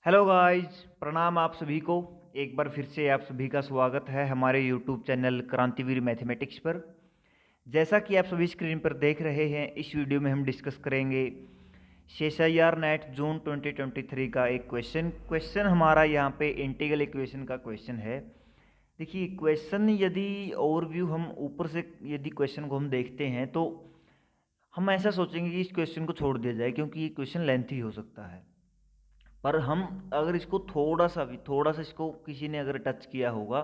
Hello guys, प्रणाम आप सभी को। एक बार फिर से आप सभी का स्वागत है हमारे यूट्यूब चैनल क्रांतिवीर मैथमेटिक्स पर। जैसा कि आप सभी स्क्रीन पर देख रहे हैं, इस वीडियो में हम डिस्कस करेंगे CSIR नेट जून 2023 का एक क्वेश्चन हमारा यहाँ पे इंटीग्रल इक्वेशन का क्वेश्चन है। देखिए क्वेश्चन यदि ओवरव्यू हम ऊपर से यदि क्वेश्चन को हम देखते हैं तो हम ऐसा सोचेंगे कि इस क्वेश्चन को छोड़ दिया जाए, क्योंकि ये क्वेश्चन लेंथी हो सकता है। पर हम अगर इसको थोड़ा सा इसको किसी ने अगर टच किया होगा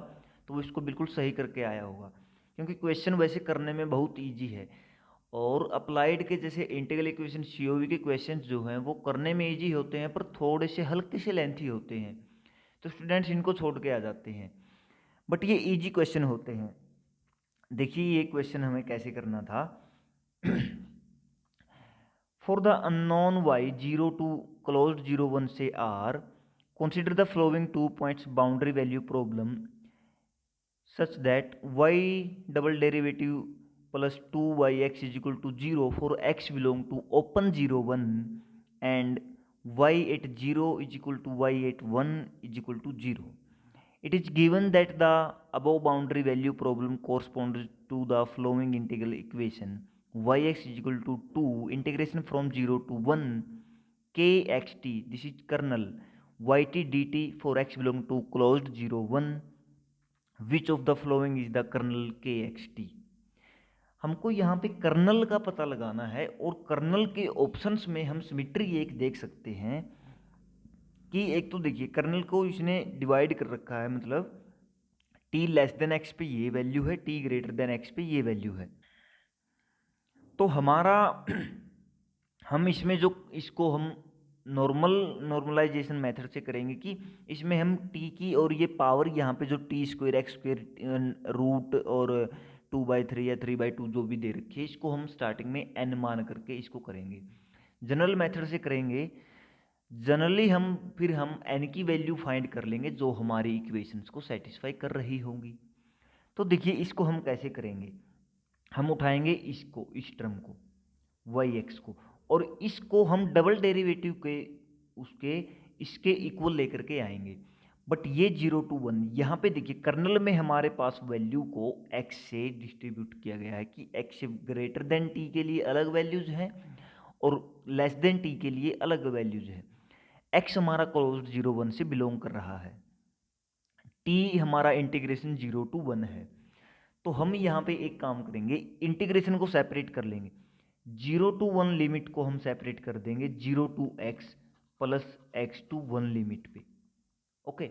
तो वो इसको बिल्कुल सही करके आया होगा, क्योंकि क्वेश्चन वैसे करने में बहुत इजी है। और अप्लाइड के जैसे इंटीग्रल इक्वेशन COV के क्वेश्चंस जो हैं वो करने में इजी होते हैं, पर थोड़े से हल्के से लेंथी होते हैं, तो स्टूडेंट्स इनको छोड़ के आ जाते हैं। बट ये इजी क्वेश्चन होते हैं। देखिए ये क्वेश्चन हमें कैसे करना था। For the unknown y 0 to closed 0 1 say r, consider the following 2 points boundary value problem such that y double derivative plus 2yx is equal to 0 for x belong to open 0 1 and y at 0 is equal to y at 1 is equal to 0. It is given that the above boundary value problem corresponds to the following integral equation: yx is equal to 2 integration from 0 to 1 kxt, this is kernel, yt dt for x belong to closed 0 1, which of the following is the kernel kxt. हमको यहाँ पे colonel का पता लगाना है, और colonel के options में हम सिमिट्री एक देख सकते हैं कि एक तो देखिए कर्नल को इसने डिवाइड कर रखा है, मतलब t लेस देन एक्स पे ये वैल्यू है, t ग्रेटर देन एक्स पे ये वैल्यू है। तो हमारा हम इसमें जो इसको हम नॉर्मलाइजेशन मेथड से करेंगे कि इसमें हम t की और ये पावर यहाँ पे जो t square x square root और 2/3 या 3/2 जो भी दे रखी है, इसको हम स्टार्टिंग में n मान करके इसको करेंगे। जनरल मेथड से करेंगे, जनरली हम n की वैल्यू फाइंड कर लेंगे जो हमारी इक्वेशंस को सेटिस्फाई कर रही होंगी। तो देखिए इसको हम कैसे करेंगे। हम उठाएंगे इसको, इस टर्म को yx को, और इसको हम डबल डेरिवेटिव के उसके इसके इक्वल लेकर के आएंगे। बट ये 0 to 1 यहाँ पे देखिए कर्नल में हमारे पास वैल्यू को x से डिस्ट्रीब्यूट किया गया है कि x ग्रेटर देन t के लिए अलग वैल्यूज हैं और लेस देन t के लिए अलग वैल्यूज है। x हमारा क्लोज्ड 0 1 से बिलोंग कर रहा है, t हमारा इंटीग्रेशन 0 to 1 है। तो हम यहाँ पे एक काम करेंगे, इंटीग्रेशन को सेपरेट कर लेंगे। 0 to 1 लिमिट को हम सेपरेट कर देंगे 0 to x plus x to 1 limit पे। ओके,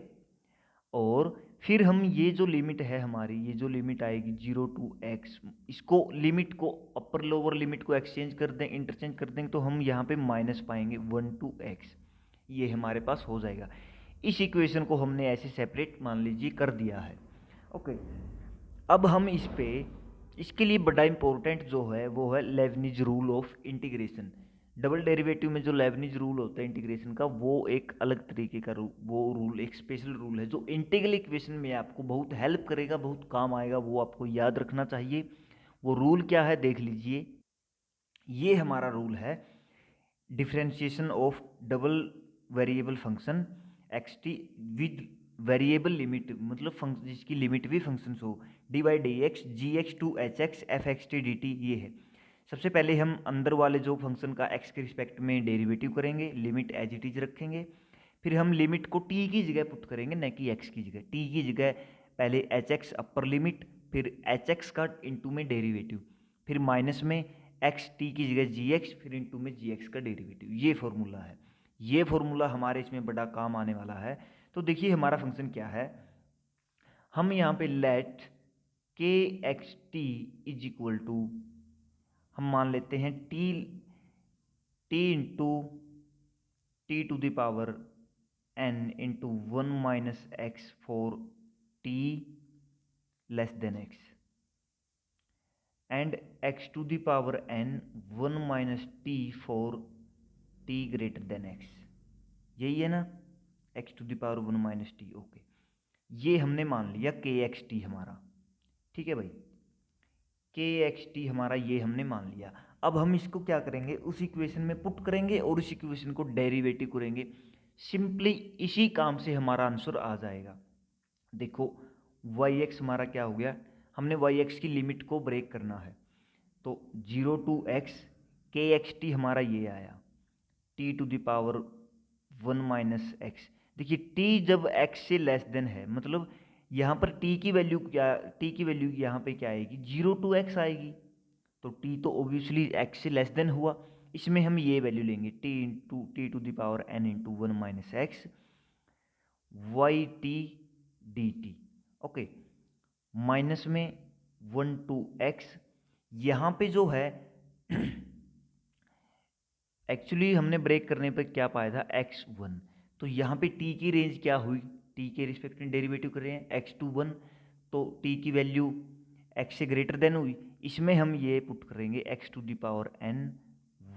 और फिर हम ये जो लिमिट है हमारी, ये जो लिमिट आएगी 0 to x, इसको लिमिट को अपर लोअर लिमिट को एक्सचेंज कर दें, इंटरचेंज कर देंगे, तो हम यहाँ पे माइनस पाएंगे 1 to x, ये हमारे पास हो जाएगा। इस इक्वेशन को हमने ऐसे सेपरेट मान लीजिए कर दिया है। ओके, अब हम इस पे इसके लिए बड़ा इंपॉर्टेंट जो है वो है Lebanese rule of integration. Double derivative में जो लेबनिज रूल होता है इंटीग्रेशन का, वो एक अलग तरीके का वो रूल एक स्पेशल रूल है जो इंटीग्रल इक्वेशन में आपको बहुत हेल्प करेगा, बहुत काम आएगा, वो आपको याद रखना चाहिए। वो रूल क्या है देख लीजिए। ये हमारा रूल है differentiation of double variable function x t with variable limit, मतलब फंक्शन जिसकी लिमिट भी फंक्शंस हो, d by d x g x to h x f x t d t, ये है। सबसे पहले हम अंदर वाले जो फंक्शन का एक्स के रिस्पेक्ट में डेरिवेटिव करेंगे, लिमिट एज इट इज रखेंगे। फिर हम लिमिट को टी की जगह पुट करेंगे, न कि एक्स की जगह। टी की जगह पहले एच एक्स अपर लिमिट, फिर एच एक्स का इंटू में डेरिवेटिव, फिर माइनस में एक्स टी की जगह जी एक्स, फिर इंटू में जी एक्स का डेरिवेटिव। ये फॉर्मूला है, ये फॉर्मूला हमारे इसमें बड़ा काम आने वाला है। तो देखिए हमारा फंक्शन क्या है। हम यहाँ पे let k x t is equal to, हम मान लेते हैं t t into t to the power n into 1 minus x for t less than x, and x to the power n 1 minus t for t greater than x, यही है ना, x to the power 1 minus t। Okay, ये हमने मान लिया के x t हमारा, ठीक है भाई, के एक्स टी हमारा ये हमने मान लिया। अब हम इसको क्या करेंगे, उस इक्वेशन में पुट करेंगे और उस इक्वेशन को डेरिवेटिव करेंगे सिंपली इसी काम से हमारा आंसर आ जाएगा। देखो वाई एक्स हमारा क्या हो गया, हमने वाई एक्स की लिमिट को ब्रेक करना है, तो 0 टू एक्स के एक्स टी हमारा ये आया, t to the power 1 minus x. देखिए टी जब एक्स से लेस देन है, मतलब यहाँ पर टी की वैल्यू क्या, टी की वैल्यू यहाँ पे क्या आएगी, 0 टू एक्स आएगी, तो टी तो ऑब्वियसली एक्स से लेस देन हुआ। इसमें हम ये वैल्यू लेंगे t to the power n into 1 minus x y t d t. Okay, minus में 1 टू एक्स, यहाँ पे जो है एक्चुअली हमने ब्रेक करने पर क्या पाया था, x1, तो यहाँ पे t की रेंज क्या हुई, t के रिस्पेक्ट में डेरिवेटिव कर रहे हैं x2 1, तो t की वैल्यू x से ग्रेटर देन हुई, इसमें हम ये पुट करेंगे x to the power n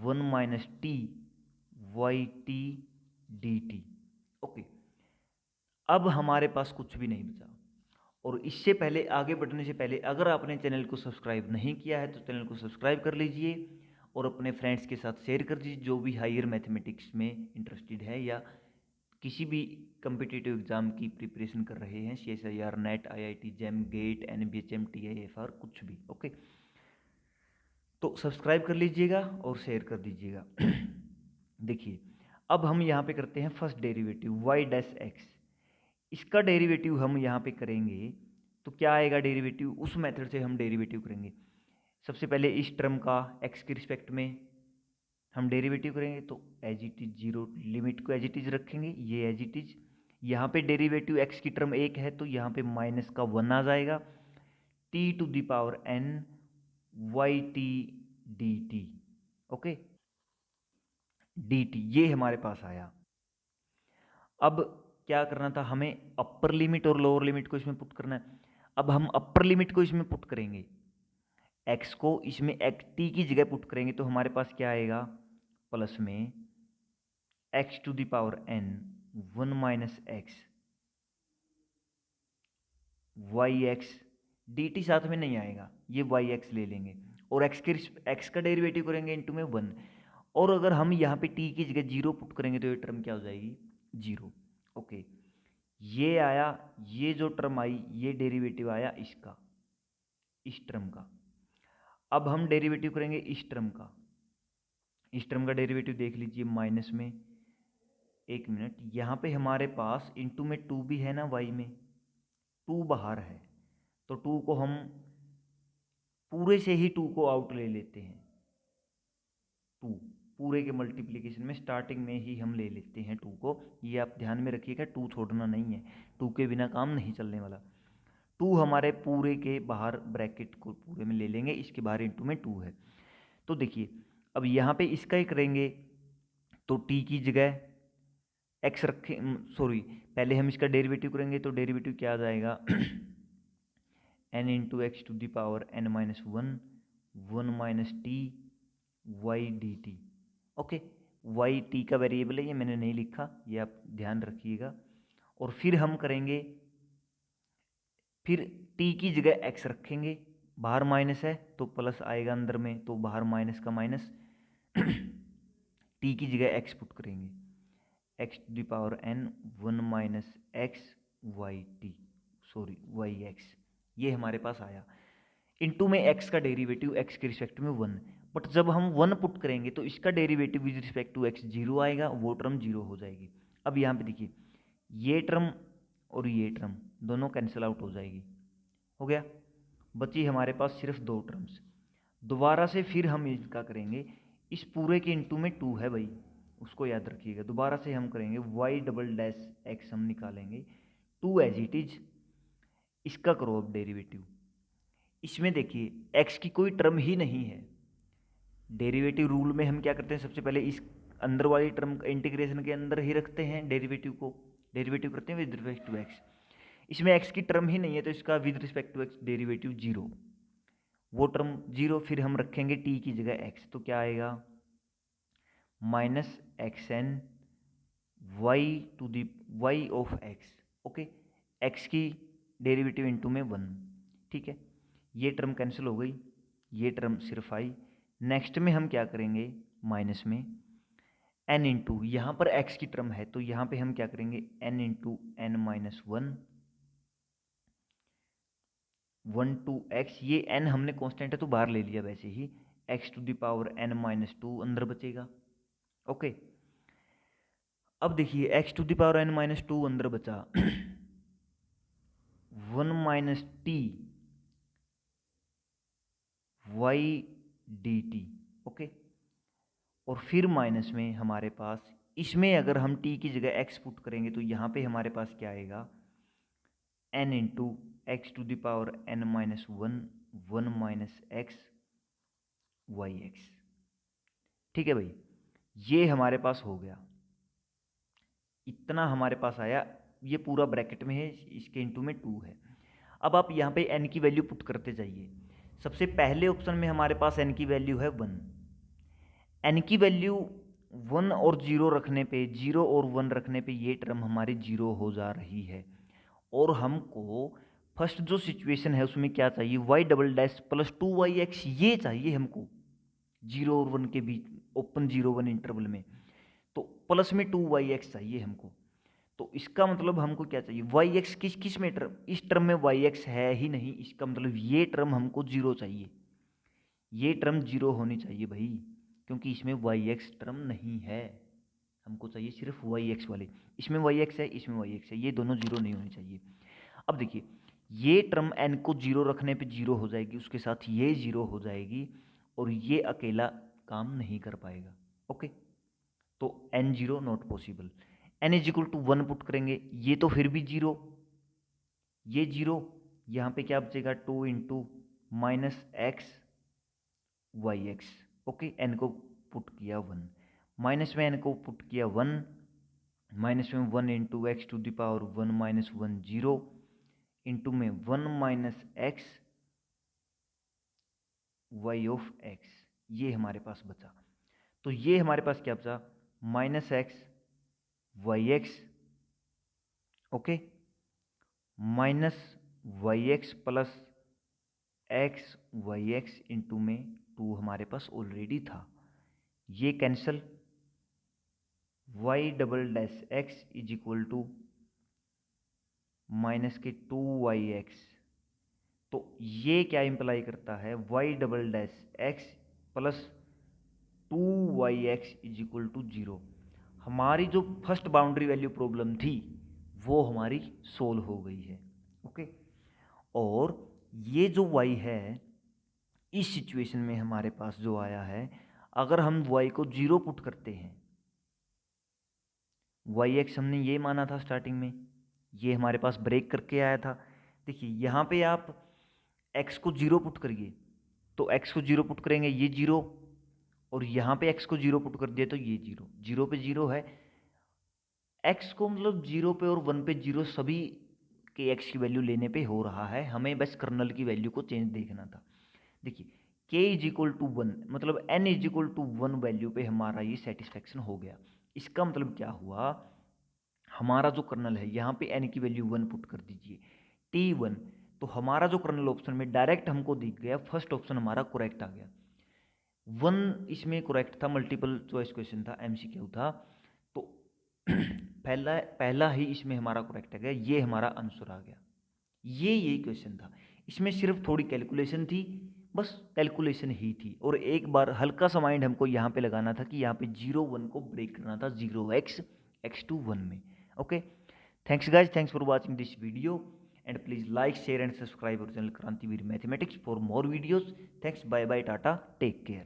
1 minus t y t d t. Okay, अब हमारे पास कुछ भी नहीं बचा। और इससे पहले, आगे बढ़ने से पहले, अगर आपने चैनल को सब्सक्राइब नहीं किया है तो चैनल को सब्सक्राइब कर लीजिए और अपने फ्रेंड्स के साथ शेयर कर दीजिए जो भी हायर मैथमेटिक्स में इंटरेस्टेड है या किसी भी कम्पिटिटिव एग्जाम की प्रिपरेशन कर रहे हैं, CSIR, NET, IIT, JAM, GATE, NBHM, TIFR, कुछ भी। ओके, तो सब्सक्राइब कर लीजिएगा और शेयर कर दीजिएगा। देखिए अब हम यहाँ पे करते हैं first derivative y dash x, इसका डेरिवेटिव हम यहाँ पे करेंगे तो क्या आएगा डेरिवेटिव, उस मेथड से हम डेरिवेटिव करेंगे। सबसे पहले इस टर्म का एक्स के रिस्पेक्ट में हम डेरिवेटिव करेंगे, तो एज इट इज 0, लिमिट को एज इट इज रखेंगे, ये एज इट इज, यहाँ पे डेरिवेटिव एक्स की टर्म एक है तो यहाँ पे माइनस का 1 आ जाएगा, t to the power n y t d t. Okay, d t ये हमारे पास आया। अब क्या करना था, हमें अपर लिमिट और लोअर लिमिट को इसमें पुट करना है। अब हम अपर लिमिट को इसमें पुट करेंगे, x को इसमें टी की जगह पुट करेंगे, तो हमारे पास क्या आएगा, प्लस में x to the power n 1 minus x y x d t साथ में नहीं आएगा, ये वाई एक्स ले लेंगे और x का डेरिवेटिव करेंगे इंटू में 1, और अगर हम यहाँ पे t की जगह 0 पुट करेंगे तो ये टर्म क्या हो जाएगी, 0। ओके, ये आया, ये जो टर्म आई ये डेरिवेटिव आया इसका, इस टर्म का। अब हम डेरिवेटिव करेंगे इस टर्म का, इस टर्म का डेरिवेटिव देख लीजिए माइनस में, एक मिनट, यहाँ पे हमारे पास इंटू में 2 भी है ना, वाई में 2 बाहर है, तो 2 को हम पूरे से ही 2 को आउट ले लेते हैं, 2 पूरे के मल्टीप्लिकेशन में स्टार्टिंग में ही हम ले लेते हैं 2 को, ये आप ध्यान में रखिएगा, 2 छोड़ना नहीं है, 2 के बिना काम नहीं चलने वाला। 2 हमारे पूरे के बाहर ब्रैकेट को पूरे में ले लेंगे, इसके बाहर इंटू में 2 है। तो देखिए अब यहाँ पे इसका ही करेंगे, तो टी की जगह एक्स रखें, सॉरी पहले हम इसका डेरिवेटिव करेंगे, तो डेरिवेटिव क्या आ जाएगा n into x to the power n minus 1 minus t y d t. Okay, y t का वेरिएबल है, ये मैंने नहीं लिखा, ये आप ध्यान रखिएगा। और फिर हम करेंगे, फिर टी की जगह एक्स रखेंगे, बाहर माइनस है तो प्लस आएगा अंदर में, तो बाहर माइनस का माइनस टी की जगह एक्स पुट करेंगे, x to the power n 1 minus x y t, sorry y x, ये हमारे पास आया। इनटू में x का डेरिवेटिव x के रिस्पेक्ट में 1, बट जब हम 1 पुट करेंगे तो इसका derivative with respect to x 0 आएगा, वो टर्म 0 हो जाएगी। अब यहाँ पे देखिए ये टर्म और ये टर्म दोनों कैंसिल आउट हो जाएगी, हो गया, बची हमारे पास सिर्फ 2 टर्म्स। दोबारा से फिर हम इसका करेंगे, इस पूरे के इंटू में 2 है भाई, उसको याद रखिएगा। दोबारा से हम करेंगे y डबल डैश एक्स, हम निकालेंगे 2 एज इट इज, इसका करो अब डेरिवेटिव। इसमें देखिए x की कोई टर्म ही नहीं है, डेरिवेटिव रूल में हम क्या करते हैं, सबसे पहले इस अंदर वाली टर्म इंटीग्रेशन के अंदर ही रखते हैं, डेरिवेटिव को डेरिवेटिव करते हैं विद रिस्पेक्ट टू x। इसमें x की टर्म ही नहीं है तो इसका with respect to x derivative 0, वो टर्म 0, फिर हम रखेंगे t की जगह x, तो क्या आएगा minus x n y to the y of x. Okay, x की डेरिवेटिव इंटू में 1, ठीक है, ये टर्म कैंसिल हो गई, ये टर्म सिर्फ आई। नेक्स्ट में हम क्या करेंगे, माइनस में n इंटू, यहाँ पर x की टर्म है तो यहाँ पे हम क्या करेंगे n into n minus one, 1 to x, ये n हमने कांस्टेंट है तो बाहर ले लिया वैसे ही, x to the power n minus two अंदर बचेगा। ओके, अब देखिए x to the power n minus two अंदर बचा 1 minus t y d t. Okay, और फिर माइनस में हमारे पास, इसमें अगर हम t की जगह x पुट करेंगे तो यहाँ पे हमारे पास क्या आएगा n into x to the power n minus one, 1 minus x y x. ठीक है भाई, ये हमारे पास हो गया, इतना हमारे पास आया, ये पूरा ब्रैकेट में है, इसके इंटू में 2 है। अब आप यहाँ पे n की वैल्यू पुट करते जाइए। सबसे पहले ऑप्शन में हमारे पास n की वैल्यू है 1, n की वैल्यू 1 और 0 रखने पे, 0 और 1 रखने पे ये टर्म हमारी 0 हो जा रही है। और हमको फर्स्ट जो सिचुएशन है उसमें क्या चाहिए, y double dash plus 2yx, ये चाहिए हमको 0 और 1 के बीच, ओपन 0 1 इंटरवल में, तो प्लस में 2yx चाहिए हमको। तो इसका मतलब हमको क्या चाहिए, yx किस किस में टर्म, इस टर्म में yx है ही नहीं, इसका मतलब ये टर्म हमको 0 चाहिए, ये टर्म 0 होनी चाहिए भाई, क्योंकि इसमें yx टर्म नहीं है, हमको चाहिए सिर्फ yx वाले। इसमें yx है, इसमें yx है, ये दोनों 0 नहीं होनी चाहिए। अब देखिए, ये टर्म n को 0 रखने पे 0 हो जाएगी, उसके साथ ये 0 हो जाएगी, और ये अकेला काम नहीं कर पाएगा। ओके, तो n 0 not possible. n is equal to 1 put करेंगे, ये तो फिर भी 0, ये 0, यहाँ पे क्या बचेगा 2 into minus x y x. Okay, n को पुट किया 1, माइनस में n को पुट किया 1, माइनस में 1 into x to the power 1 minus 1 0, into में 1 minus x y of x, ये हमारे पास बचा। तो ये हमारे पास क्या बचा, minus x y x, okay, minus y x plus x y x into में 2 हमारे पास ऑलरेडी था, ये cancel, y double dash x is equal to minus के 2yx। तो ये क्या इंप्लाई करता है, y double dash x plus 2yx is equal to 0। हमारी जो फर्स्ट बाउंड्री वैल्यू प्रॉब्लम थी वो हमारी सोल्व हो गई है। ओके, और ये जो y है इस सिचुएशन में हमारे पास जो आया है, अगर हम y को 0 पुट करते हैं, yx हमने ये माना था स्टार्टिंग में, ये हमारे पास ब्रेक करके आया था। देखिए यहाँ पे आप x को 0 पुट करिए, तो x को 0 पुट करेंगे ये 0, और यहाँ पे x को 0 पुट कर दिया तो ये 0, 0 पे 0 है, x को मतलब 0 पे और 1 पे 0 सभी के x की वैल्यू लेने पे हो रहा है, हमें बस कर्नल की वैल्यू को चेंज देखना था। देखिए k इज इक्वल टू 1, मतलब n is equal to 1 value पे हमारा ये सेटिस्फैक्शन हो गया। इसका मतलब क्या हुआ, हमारा जो कर्नल है यहाँ पे n की वैल्यू 1 पुट कर दीजिए, t1, तो हमारा जो कर्नल ऑप्शन में डायरेक्ट हमको दिख गया, फर्स्ट ऑप्शन हमारा करेक्ट आ गया। 1 इसमें करेक्ट था, मल्टीपल चॉइस क्वेश्चन था, MCQ था, तो पहला ही इसमें हमारा करेक्ट आ गया, ये हमारा आंसर आ गया। ये क्वेश्चन था, इसमें सिर्फ थोड़ी कैलकुलेशन थी, बस कैलकुलेशन ही थी, और एक बार हल्का सा माइंड हमको यहाँ पे लगाना था कि यहाँ पे 0 1 को ब्रेक करना था 0x x2 1 में। Okay, thanks guys, thanks for watching this video, and please like, share and subscribe our channel Krantivir Mathematics for more videos. Thanks, bye bye, tata, take care.